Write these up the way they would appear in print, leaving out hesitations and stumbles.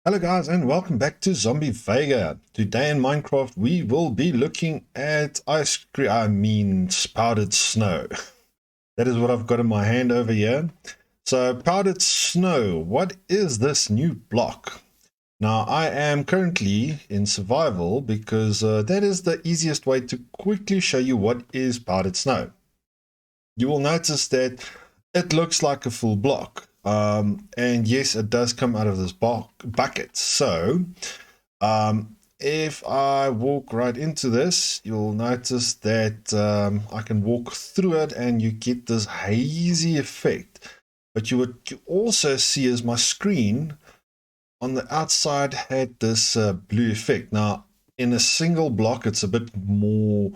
Hello guys and welcome back to Zombie Vega. Today in Minecraft we will be looking at powdered snow. That is what I've got in my hand over here. So powdered snow, what is this new block? Now I am currently in survival because that is the easiest way to quickly show you what is powdered snow. You will notice that it looks like a full block. And yes, it does come out of this bucket. So if I walk right into this, you'll notice that I can walk through it and you get this hazy effect. But what you also see is my screen on the outside had this blue effect. Now, in a single block, it's a bit more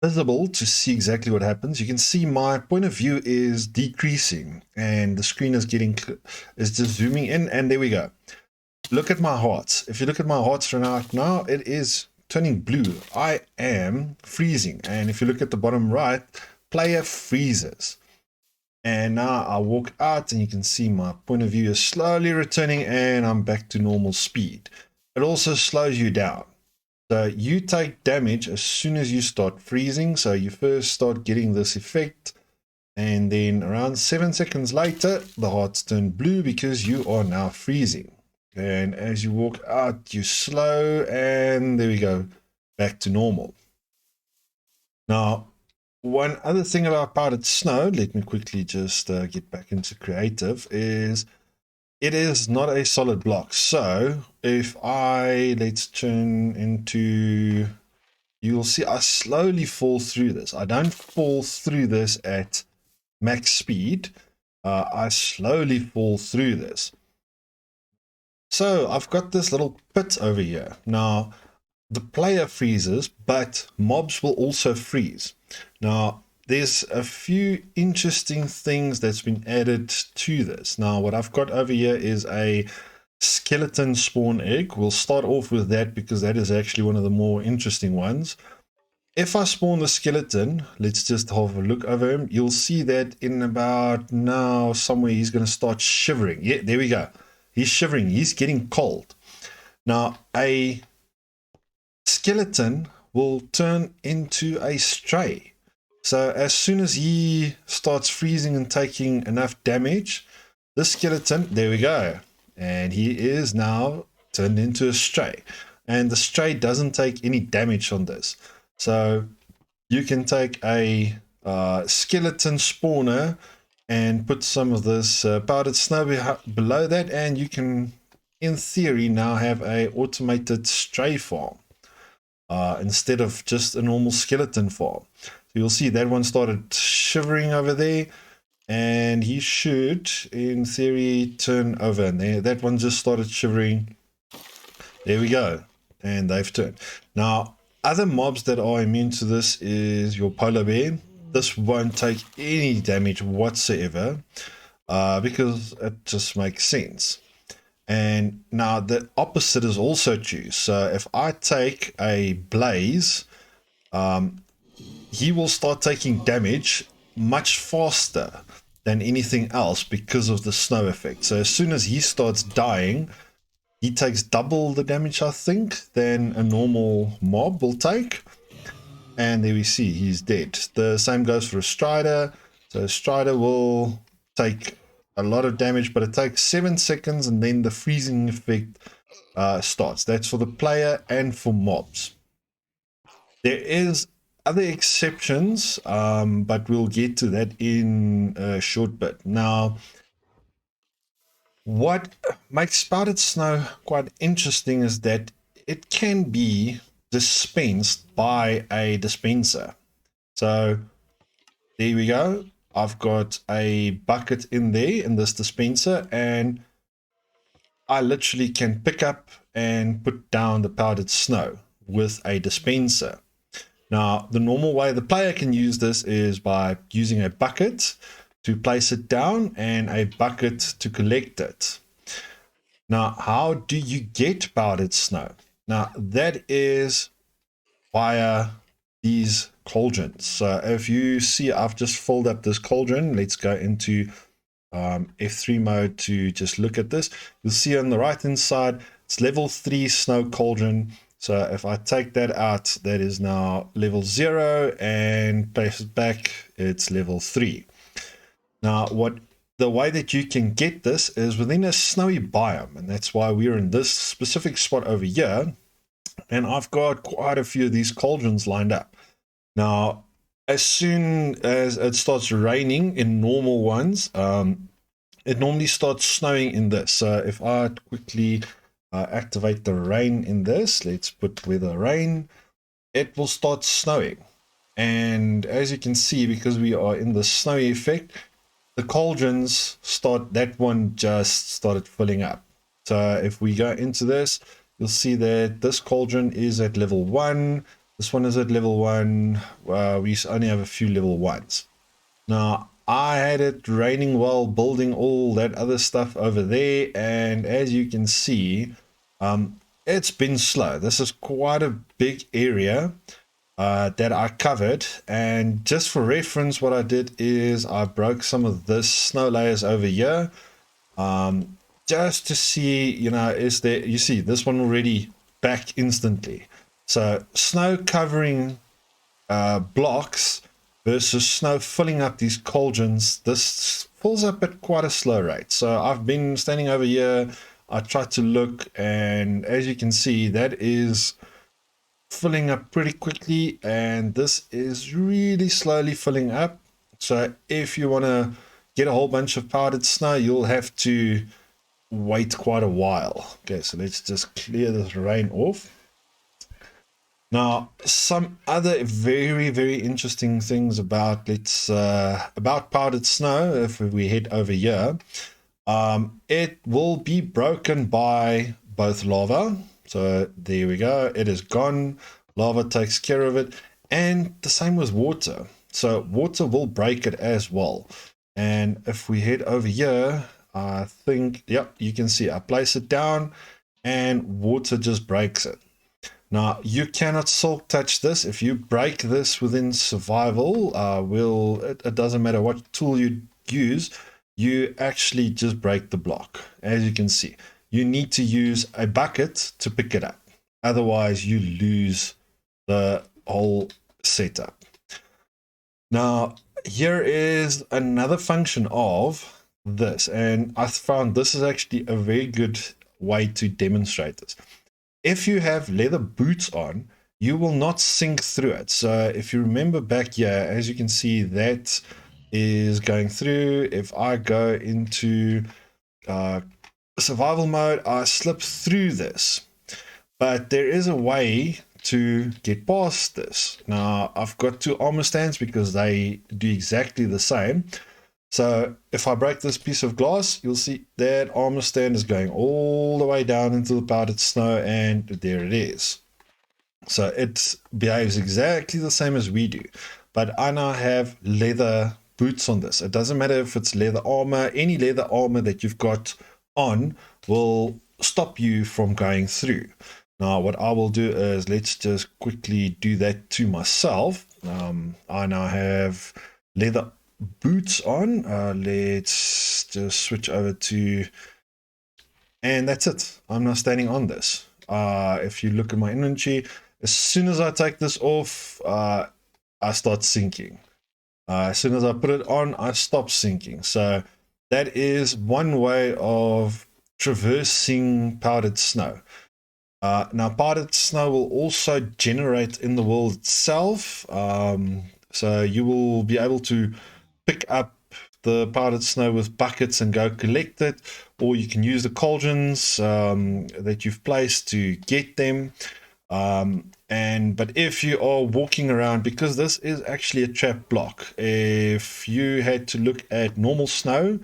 visible to see exactly what happens. You can see my point of view is decreasing and the screen is just zooming in, and there we go. Look at my hearts. If you look at my hearts right now, it is turning blue. I am freezing. And if you look at the bottom right, player freezes. And now I walk out and you can see my point of view is slowly returning and I'm back to normal speed. It also slows you down. So you take damage as soon as you start freezing. So you first start getting this effect, and then around 7 seconds later, the hearts turn blue because you are now freezing. And as you walk out, you slow, and there we go, back to normal. Now, one other thing about powdered snow, let me quickly just get back into creative, is it is not a solid block. So if let's turn into, you'll see I slowly fall through this. I don't fall through this at max speed. I slowly fall through this. So I've got this little pit over here. Now the player freezes, but mobs will also freeze. Now there's a few interesting things that's been added to this. Now, what I've got over here is a skeleton spawn egg. We'll start off with that because that is actually one of the more interesting ones. If I spawn the skeleton, let's just have a look over him. You'll see that in about now somewhere he's going to start shivering. Yeah, there we go. He's shivering. He's getting cold. Now, a skeleton will turn into a stray. So as soon as he starts freezing and taking enough damage, the skeleton, there we go. And he is now turned into a stray. And the stray doesn't take any damage on this. So you can take a skeleton spawner and put some of this powdered snow below that, and you can, in theory, now have a automated stray farm instead of just a normal skeleton farm. So you'll see that one started shivering over there, and he should, in theory, turn over. And there, that one just started shivering. There we go. And they've turned. Now, other mobs that are immune to this is your polar bear. This won't take any damage whatsoever because it just makes sense. And now the opposite is also true. So if I take a blaze, he will start taking damage much faster than anything else because of the snow effect. So as soon as he starts dying, he takes double the damage, I think, than a normal mob will take. And there we see he's dead. The same goes for a strider. So a strider will take a lot of damage, but it takes 7 seconds and then the freezing effect starts. That's for the player and for mobs. There is other exceptions, but we'll get to that in a short bit. Now, what makes powdered snow quite interesting is that it can be dispensed by a dispenser. So there we go. I've got a bucket in there in this dispenser, and I literally can pick up and put down the powdered snow with a dispenser. Now, the normal way the player can use this is by using a bucket to place it down and a bucket to collect it. Now, how do you get powdered snow? Now, that is via these cauldrons. So if you see, I've just filled up this cauldron. Let's go into F3 mode to just look at this. You'll see on the right hand side, it's level 3 snow cauldron. So if I take that out, that is now level 0, and place it back, it's level 3. Now, the way that you can get this is within a snowy biome, and that's why we're in this specific spot over here. And I've got quite a few of these cauldrons lined up. Now, as soon as it starts raining in normal ones, it normally starts snowing in this. So if I quickly activate the rain in this, let's put weather rain, it will start snowing. And as you can see, because we are in the snowy effect, the cauldrons that one just started filling up. So if we go into this, you'll see that this cauldron is at level 1. This one is at level 1. We only have a few level 1s. Now, I had it raining while building all that other stuff over there, and as you can see, it's been slow. This is quite a big area that I covered, and just for reference, what I did is I broke some of this snow layers over here, just to see, is there, you see this one already back instantly. So snow covering blocks versus snow filling up these cauldrons, this fills up at quite a slow rate. So I've been standing over here, I tried to look, and as you can see, that is filling up pretty quickly, and this is really slowly filling up. So if you want to get a whole bunch of powdered snow, you'll have to wait quite a while. Okay, so let's just clear this rain off. Now, some other very, very interesting things about about powdered snow, if we head over here, it will be broken by both lava. So there we go, it is gone. Lava takes care of it, and the same with water. So water will break it as well. And if we head over here, I think, yep, you can see I place it down and water just breaks it. Now, you cannot silk touch this. If you break this within survival, it doesn't matter what tool you use, you actually just break the block. As you can see, you need to use a bucket to pick it up. Otherwise, you lose the whole setup. Now, here is another function of this, and I found this is actually a very good way to demonstrate this. If you have leather boots on, you will not sink through it. So if you remember back here, as you can see, that is going through. If I go into survival mode, I slip through this. But there is a way to get past this. Now, I've got 2 armor stands because they do exactly the same. So if I break this piece of glass, you'll see that armor stand is going all the way down into the powdered snow, and there it is. So it behaves exactly the same as we do. But I now have leather boots on this. It doesn't matter if it's leather armor, any leather armor that you've got on will stop you from going through. Now, what I will do is, let's just quickly do that to myself. I now have leather boots on. Let's just switch over to, and that's it. I'm now standing on this. If you look at my inventory, as soon as I take this off, I start sinking. As soon as I put it on, I stop sinking. So that is one way of traversing powdered snow. Now, powdered snow will also generate in the world itself. So you will be able to pick up the powdered snow with buckets and go collect it, or you can use the cauldrons that you've placed to get them. But if you are walking around, because this is actually a trap block, if you had to look at normal snow,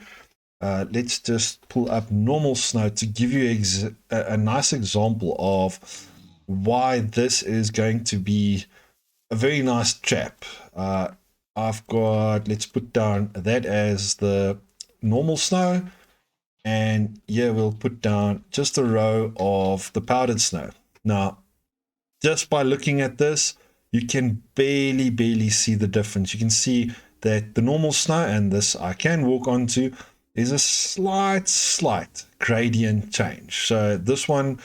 let's just pull up normal snow to give you a nice example of why this is going to be a very nice trap. I've got, let's put down that as the normal snow, and here we'll put down just a row of the powdered snow. Now, just by looking at this, you can barely see the difference. You can see that the normal snow and this I can walk onto is a slight gradient change. So this one,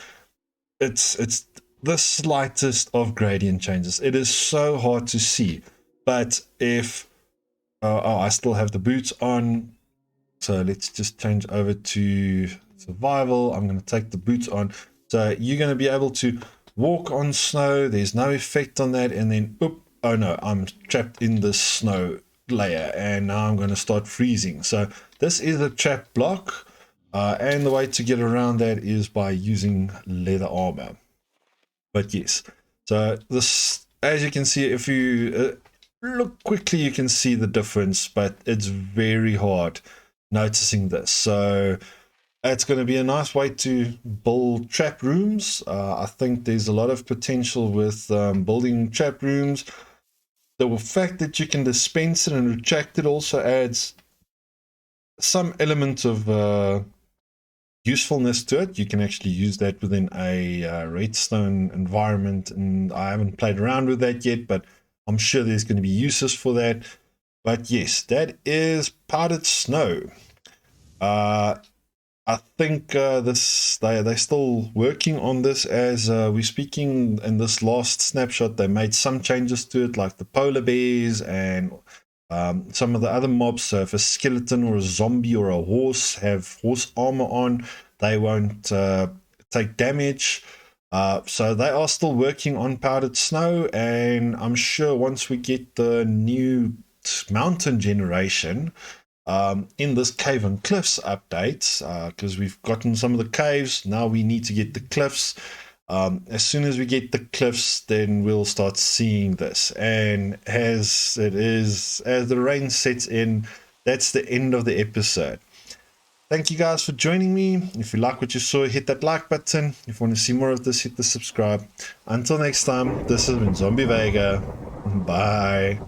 it's the slightest of gradient changes. It is so hard to see, but if oh, I still have the boots on, so let's just change over to survival. I'm going to take the boots on, so you're going to be able to walk on snow. There's no effect on that, and then oh no, I'm trapped in this snow layer, and now I'm going to start freezing. So this is a trap block, and the way to get around that is by using leather armor. But yes, so this, as you can see, if you look quickly, you can see the difference, but it's very hard noticing this. So it's going to be a nice way to build trap rooms. I think there's a lot of potential with building trap rooms. The fact that you can dispense it and retract it also adds some element of usefulness to it. You can actually use that within a redstone environment, and I haven't played around with that yet, but I'm sure there's going to be uses for that. But yes, that is powdered snow. I think they're still working on this as we're speaking. In this last snapshot, they made some changes to it, like the polar bears and some of the other mobs. So if a skeleton or a zombie or a horse have horse armor on, they won't take damage. So they are still working on powdered snow, and I'm sure once we get the new mountain generation in this cave and cliffs updates, because we've gotten some of the caves, now we need to get the cliffs. As soon as we get the cliffs, then we'll start seeing this. And as the rain sets in, that's the end of the episode. Thank you guys for joining me. If you like what you saw, hit that like button. If you want to see more of this, hit the subscribe. Until next time, this has been Zombie Vega. Bye.